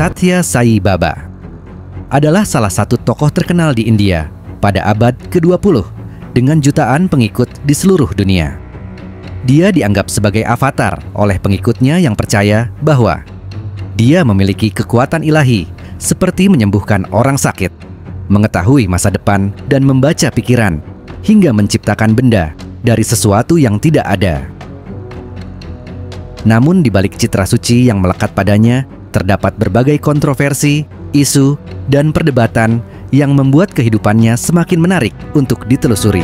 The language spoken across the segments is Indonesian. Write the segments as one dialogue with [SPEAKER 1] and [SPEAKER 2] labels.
[SPEAKER 1] Sathya Sai Baba adalah salah satu tokoh terkenal di India pada abad ke-20 dengan jutaan pengikut di seluruh dunia. Dia dianggap sebagai avatar oleh pengikutnya yang percaya bahwa dia memiliki kekuatan ilahi seperti menyembuhkan orang sakit, mengetahui masa depan dan membaca pikiran, hingga menciptakan benda dari sesuatu yang tidak ada. Namun di balik citra suci yang melekat padanya, terdapat berbagai kontroversi, isu, dan perdebatan yang membuat kehidupannya semakin menarik untuk ditelusuri.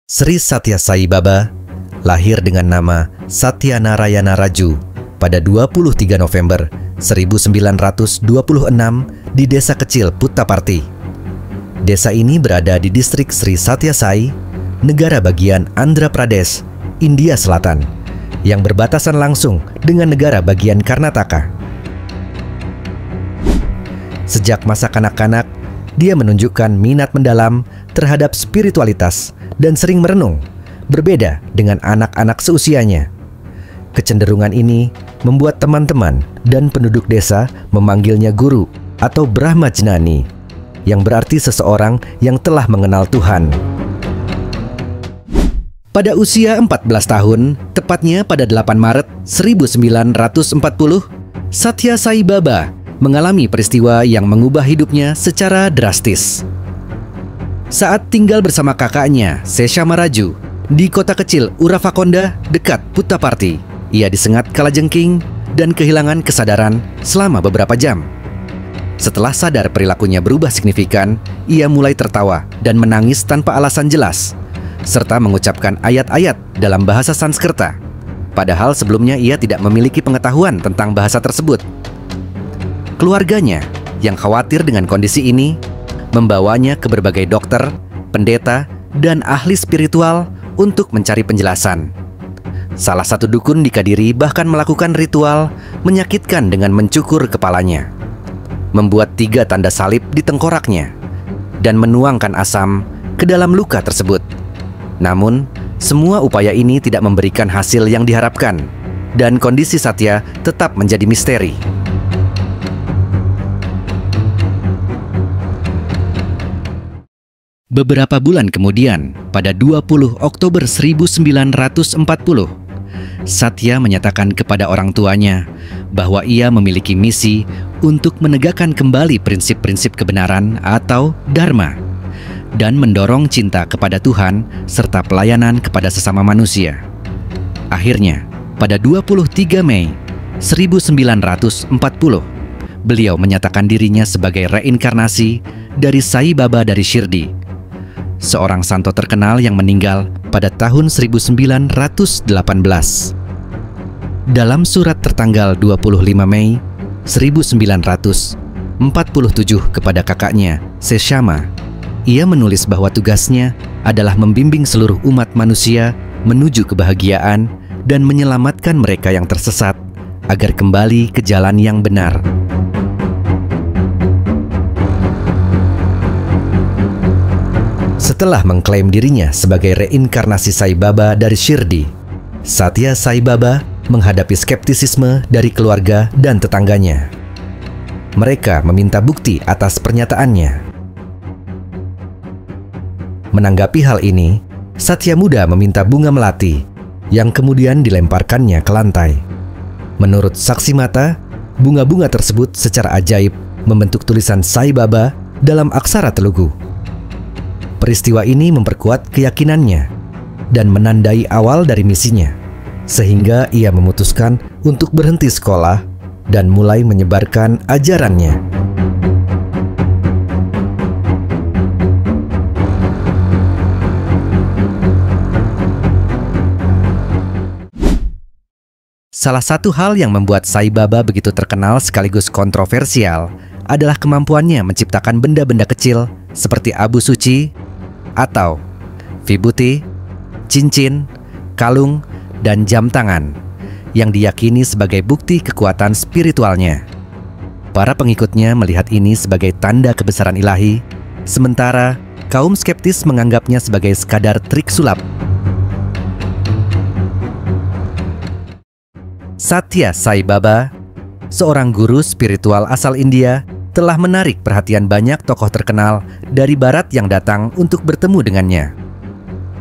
[SPEAKER 1] Sri Sathya Sai Baba lahir dengan nama Satya Narayana Raju pada 23 November 1926 di desa kecil Puttaparthi. Desa ini berada di distrik Sri Sathya Sai, negara bagian Andhra Pradesh, India Selatan, yang berbatasan langsung dengan negara bagian Karnataka. Sejak masa kanak-kanak, dia menunjukkan minat mendalam terhadap spiritualitas dan sering merenung, berbeda dengan anak-anak seusianya. Kecenderungan ini membuat teman-teman dan penduduk desa memanggilnya guru atau Brahmajnani, yang berarti seseorang yang telah mengenal Tuhan. Pada usia 14 tahun, tepatnya pada 8 Maret 1940, Sathya Sai Baba mengalami peristiwa yang mengubah hidupnya secara drastis. Saat tinggal bersama kakaknya, Seshama Raju, di kota kecil Uravakonda dekat Puttaparthi, ia disengat kalajengking dan kehilangan kesadaran selama beberapa jam. Setelah sadar perilakunya berubah signifikan, ia mulai tertawa dan menangis tanpa alasan jelas, serta mengucapkan ayat-ayat dalam bahasa Sanskerta, padahal sebelumnya ia tidak memiliki pengetahuan tentang bahasa tersebut. Keluarganya yang khawatir dengan kondisi ini membawanya ke berbagai dokter, pendeta, dan ahli spiritual untuk mencari penjelasan. Salah satu dukun di Kadiri bahkan melakukan ritual menyakitkan dengan mencukur kepalanya, membuat 3 tanda salib di tengkoraknya, dan menuangkan asam ke dalam luka tersebut. Namun, semua upaya ini tidak memberikan hasil yang diharapkan, dan kondisi Sathya tetap menjadi misteri. Beberapa bulan kemudian, pada 20 Oktober 1940, Sathya menyatakan kepada orang tuanya bahwa ia memiliki misi untuk menegakkan kembali prinsip-prinsip kebenaran atau dharma dan mendorong cinta kepada Tuhan serta pelayanan kepada sesama manusia. Akhirnya, pada 23 Mei 1940, beliau menyatakan dirinya sebagai reinkarnasi dari Sai Baba dari Shirdi, seorang santo terkenal yang meninggal pada tahun 1918. Dalam surat tertanggal 25 Mei 1947 kepada kakaknya, Seshama, ia menulis bahwa tugasnya adalah membimbing seluruh umat manusia menuju kebahagiaan dan menyelamatkan mereka yang tersesat agar kembali ke jalan yang benar. Setelah mengklaim dirinya sebagai reinkarnasi Sai Baba dari Shirdi, Sathya Sai Baba menghadapi skeptisisme dari keluarga dan tetangganya. Mereka meminta bukti atas pernyataannya. Menanggapi hal ini, Sathya Muda meminta bunga melati yang kemudian dilemparkannya ke lantai. Menurut saksi mata, bunga-bunga tersebut secara ajaib membentuk tulisan Sai Baba dalam aksara Telugu. Peristiwa ini memperkuat keyakinannya dan menandai awal dari misinya, sehingga ia memutuskan untuk berhenti sekolah dan mulai menyebarkan ajarannya. Salah satu hal yang membuat Sai Baba begitu terkenal sekaligus kontroversial adalah kemampuannya menciptakan benda-benda kecil seperti abu suci atau vibhuti, cincin, kalung, dan jam tangan yang diyakini sebagai bukti kekuatan spiritualnya. Para pengikutnya melihat ini sebagai tanda kebesaran ilahi, sementara kaum skeptis menganggapnya sebagai sekadar trik sulap. Sathya Sai Baba, seorang guru spiritual asal India, telah menarik perhatian banyak tokoh terkenal dari Barat yang datang untuk bertemu dengannya.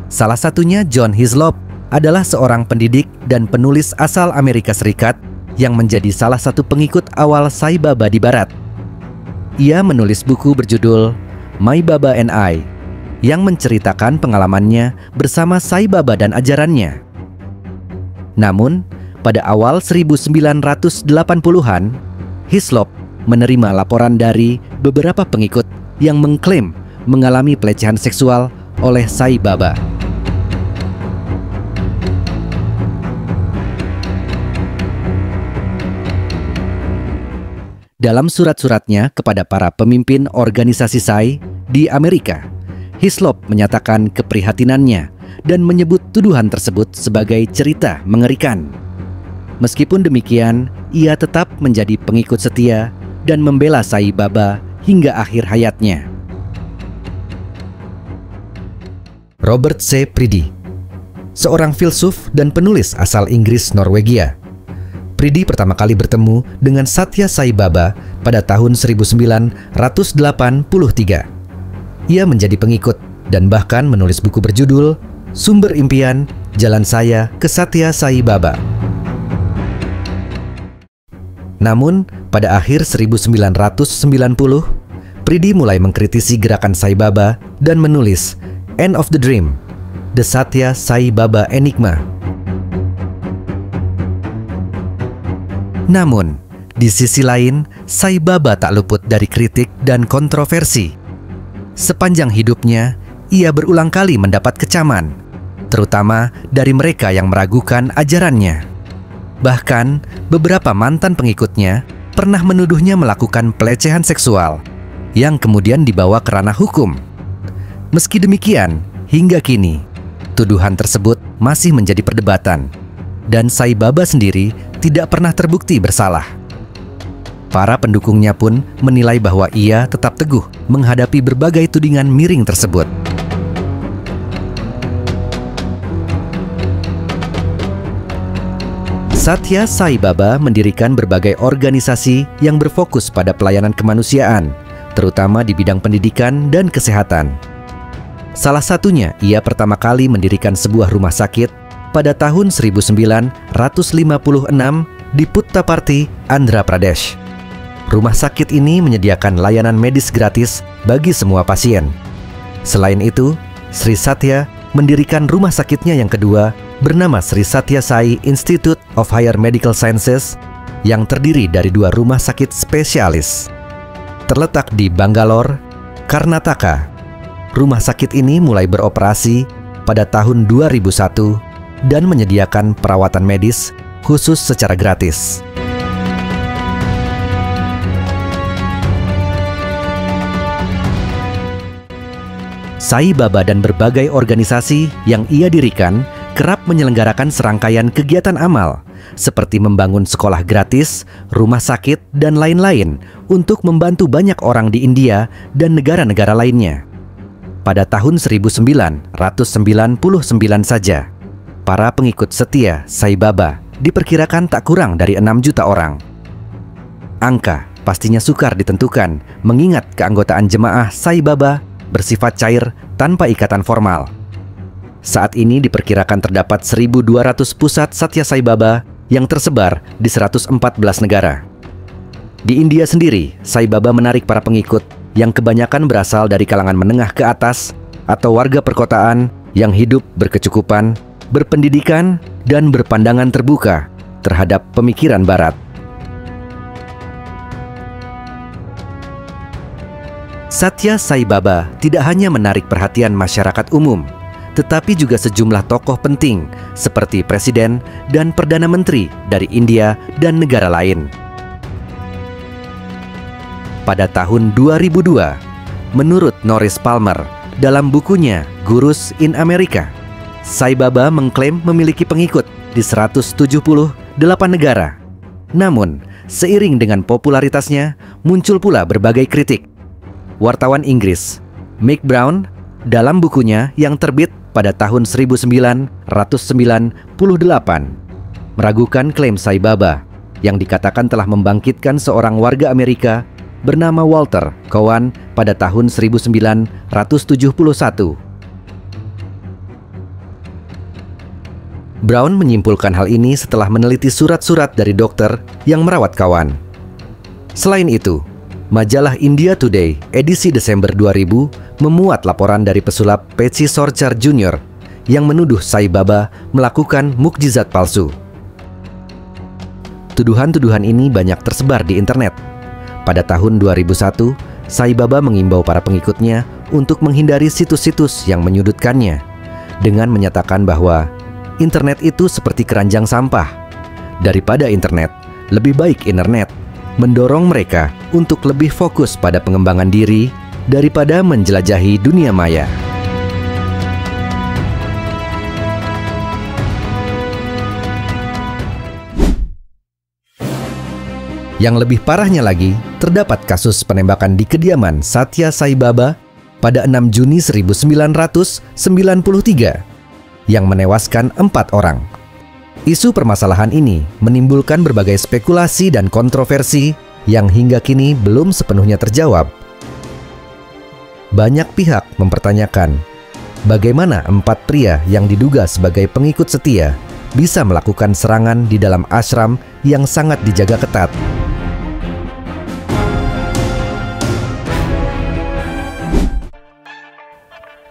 [SPEAKER 1] Salah satunya John Hislop adalah seorang pendidik dan penulis asal Amerika Serikat yang menjadi salah satu pengikut awal Sai Baba di Barat. Ia menulis buku berjudul My Baba and I yang menceritakan pengalamannya bersama Sai Baba dan ajarannya. Namun, pada awal 1980-an, Hislop menerima laporan dari beberapa pengikut yang mengklaim mengalami pelecehan seksual oleh Sai Baba. Dalam surat-suratnya kepada para pemimpin organisasi Sai di Amerika, Hislop menyatakan keprihatinannya dan menyebut tuduhan tersebut sebagai cerita mengerikan. Meskipun demikian, ia tetap menjadi pengikut setia dan membela Sai Baba hingga akhir hayatnya. Robert C. Priddy, seorang filsuf dan penulis asal Inggris Norwegia. Priddy pertama kali bertemu dengan Sathya Sai Baba pada tahun 1983. Ia menjadi pengikut dan bahkan menulis buku berjudul Sumber Impian, Jalan Saya ke Sathya Sai Baba. Namun, pada akhir 1990, Priddy mulai mengkritisi gerakan Sai Baba dan menulis End of the Dream, The Sathya Sai Baba Enigma. Namun, di sisi lain, Sai Baba tak luput dari kritik dan kontroversi. Sepanjang hidupnya, ia berulang kali mendapat kecaman, terutama dari mereka yang meragukan ajarannya. Bahkan, beberapa mantan pengikutnya pernah menuduhnya melakukan pelecehan seksual, yang kemudian dibawa ke ranah hukum. Meski demikian, hingga kini, tuduhan tersebut masih menjadi perdebatan, dan Sai Baba sendiri tidak pernah terbukti bersalah. Para pendukungnya pun menilai bahwa ia tetap teguh menghadapi berbagai tudingan miring tersebut. Sathya Sai Baba mendirikan berbagai organisasi yang berfokus pada pelayanan kemanusiaan, terutama di bidang pendidikan dan kesehatan. Salah satunya, ia pertama kali mendirikan sebuah rumah sakit pada tahun 1956 di Puttaparthi, Andhra Pradesh. Rumah sakit ini menyediakan layanan medis gratis bagi semua pasien. Selain itu, Sri Sathya mendirikan rumah sakitnya yang kedua bernama Sri Sathya Sai Institute of Higher Medical Sciences yang terdiri dari 2 rumah sakit spesialis. Terletak di Bangalore, Karnataka. Rumah sakit ini mulai beroperasi pada tahun 2001 dan menyediakan perawatan medis khusus secara gratis. Sai Baba dan berbagai organisasi yang ia dirikan kerap menyelenggarakan serangkaian kegiatan amal, seperti membangun sekolah gratis, rumah sakit, dan lain-lain untuk membantu banyak orang di India dan negara-negara lainnya. Pada tahun 1999 saja, para pengikut setia Sai Baba diperkirakan tak kurang dari 6 juta orang. Angka pastinya sukar ditentukan mengingat keanggotaan jemaah Sai Baba bersifat cair tanpa ikatan formal. Saat ini diperkirakan terdapat 1.200 pusat Sathya Sai Baba yang tersebar di 114 negara. Di India sendiri, Sai Baba menarik para pengikut yang kebanyakan berasal dari kalangan menengah ke atas atau warga perkotaan yang hidup berkecukupan, berpendidikan, dan berpandangan terbuka terhadap pemikiran Barat. Sathya Sai Baba tidak hanya menarik perhatian masyarakat umum, tetapi juga sejumlah tokoh penting seperti presiden dan perdana menteri dari India dan negara lain. Pada tahun 2002, menurut Norris Palmer dalam bukunya Gurus in America, Sai Baba mengklaim memiliki pengikut di 178 negara. Namun, seiring dengan popularitasnya, muncul pula berbagai kritik. Wartawan Inggris, Mick Brown, dalam bukunya yang terbit pada tahun 1998, meragukan klaim Sai Baba yang dikatakan telah membangkitkan seorang warga Amerika bernama Walter Cowan pada tahun 1971. Brown menyimpulkan hal ini setelah meneliti surat-surat dari dokter yang merawat Cowan. Selain itu, majalah India Today edisi Desember 2000 memuat laporan dari pesulap Patsy Sorcher Jr. yang menuduh Sai Baba melakukan mukjizat palsu. Tuduhan-tuduhan ini banyak tersebar di internet. Pada tahun 2001, Sai Baba mengimbau para pengikutnya untuk menghindari situs-situs yang menyudutkannya dengan menyatakan bahwa internet itu seperti keranjang sampah. Daripada internet, lebih baik internet, mendorong mereka untuk lebih fokus pada pengembangan diri daripada menjelajahi dunia maya. Yang lebih parahnya lagi, terdapat kasus penembakan di kediaman Sathya Sai Baba pada 6 Juni 1993 yang menewaskan 4 orang. Isu permasalahan ini menimbulkan berbagai spekulasi dan kontroversi yang hingga kini belum sepenuhnya terjawab. Banyak pihak mempertanyakan bagaimana 4 pria yang diduga sebagai pengikut setia bisa melakukan serangan di dalam ashram yang sangat dijaga ketat.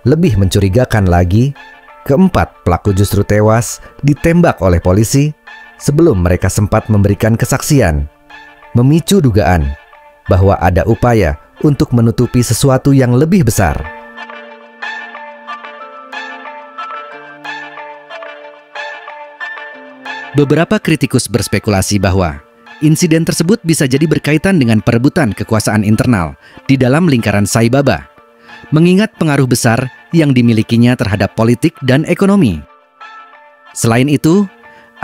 [SPEAKER 1] Lebih mencurigakan lagi, keempat pelaku justru tewas ditembak oleh polisi sebelum mereka sempat memberikan kesaksian, memicu dugaan bahwa ada upaya untuk menutupi sesuatu yang lebih besar. Beberapa kritikus berspekulasi bahwa insiden tersebut bisa jadi berkaitan dengan perebutan kekuasaan internal di dalam lingkaran Sai Baba, mengingat pengaruh besar yang dimilikinya terhadap politik dan ekonomi. Selain itu,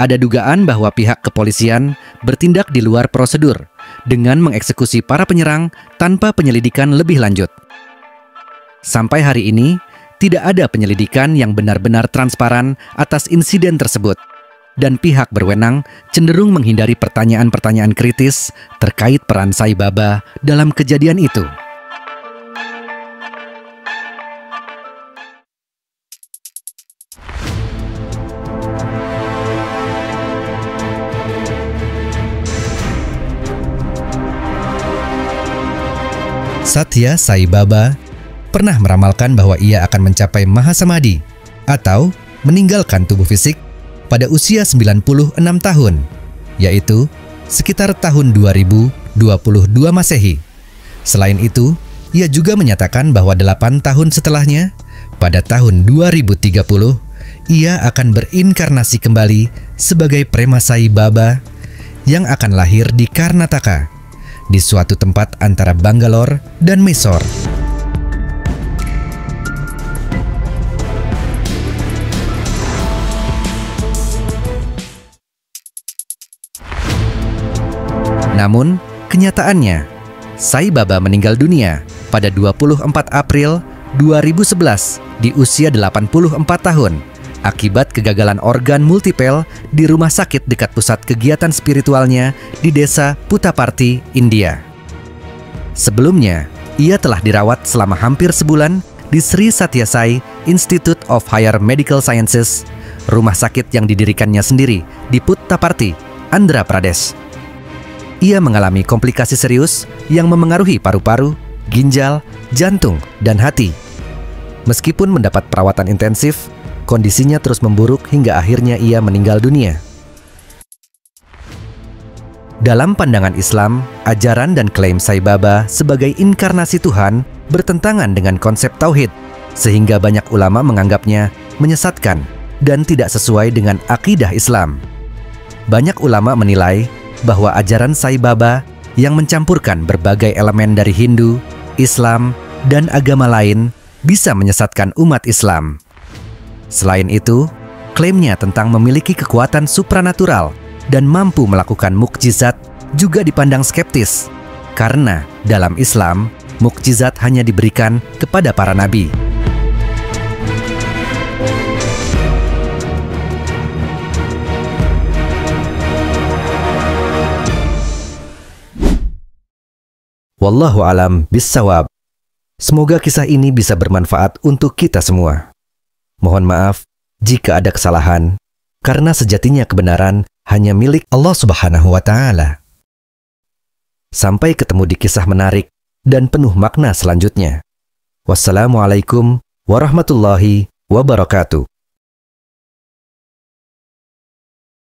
[SPEAKER 1] ada dugaan bahwa pihak kepolisian bertindak di luar prosedur dengan mengeksekusi para penyerang tanpa penyelidikan lebih lanjut. Sampai hari ini, tidak ada penyelidikan yang benar-benar transparan atas insiden tersebut, dan pihak berwenang cenderung menghindari pertanyaan-pertanyaan kritis terkait peran Sai Baba dalam kejadian itu. Sathya Sai Baba pernah meramalkan bahwa ia akan mencapai Mahasamadhi atau meninggalkan tubuh fisik pada usia 96 tahun, yaitu sekitar tahun 2022 Masehi. Selain itu, ia juga menyatakan bahwa 8 tahun setelahnya, pada tahun 2030, ia akan berinkarnasi kembali sebagai Prema Sai Baba yang akan lahir di Karnataka, di suatu tempat antara Bangalore dan Mysore. Namun, kenyataannya, Sai Baba meninggal dunia pada 24 April 2011 di usia 84 tahun akibat kegagalan organ multipel di rumah sakit dekat pusat kegiatan spiritualnya di desa Puttaparthi, India. Sebelumnya, ia telah dirawat selama hampir sebulan di Sri Sathya Sai Institute of Higher Medical Sciences, rumah sakit yang didirikannya sendiri di Puttaparthi, Andhra Pradesh. Ia mengalami komplikasi serius yang memengaruhi paru-paru, ginjal, jantung, dan hati. Meskipun mendapat perawatan intensif, kondisinya terus memburuk hingga akhirnya ia meninggal dunia. Dalam pandangan Islam, ajaran dan klaim Sai Baba sebagai inkarnasi Tuhan bertentangan dengan konsep tauhid, sehingga banyak ulama menganggapnya menyesatkan dan tidak sesuai dengan akidah Islam. Banyak ulama menilai bahwa ajaran Sai Baba yang mencampurkan berbagai elemen dari Hindu, Islam, dan agama lain bisa menyesatkan umat Islam. Selain itu, klaimnya tentang memiliki kekuatan supranatural dan mampu melakukan mukjizat juga dipandang skeptis, karena dalam Islam, mukjizat hanya diberikan kepada para nabi. Wallahu alam bissawab. Semoga kisah ini bisa bermanfaat untuk kita semua. Mohon maaf jika ada kesalahan, karena sejatinya kebenaran hanya milik Allah Subhanahu wa Ta'ala. Sampai ketemu di kisah menarik dan penuh makna selanjutnya. Wassalamualaikum warahmatullahi wabarakatuh.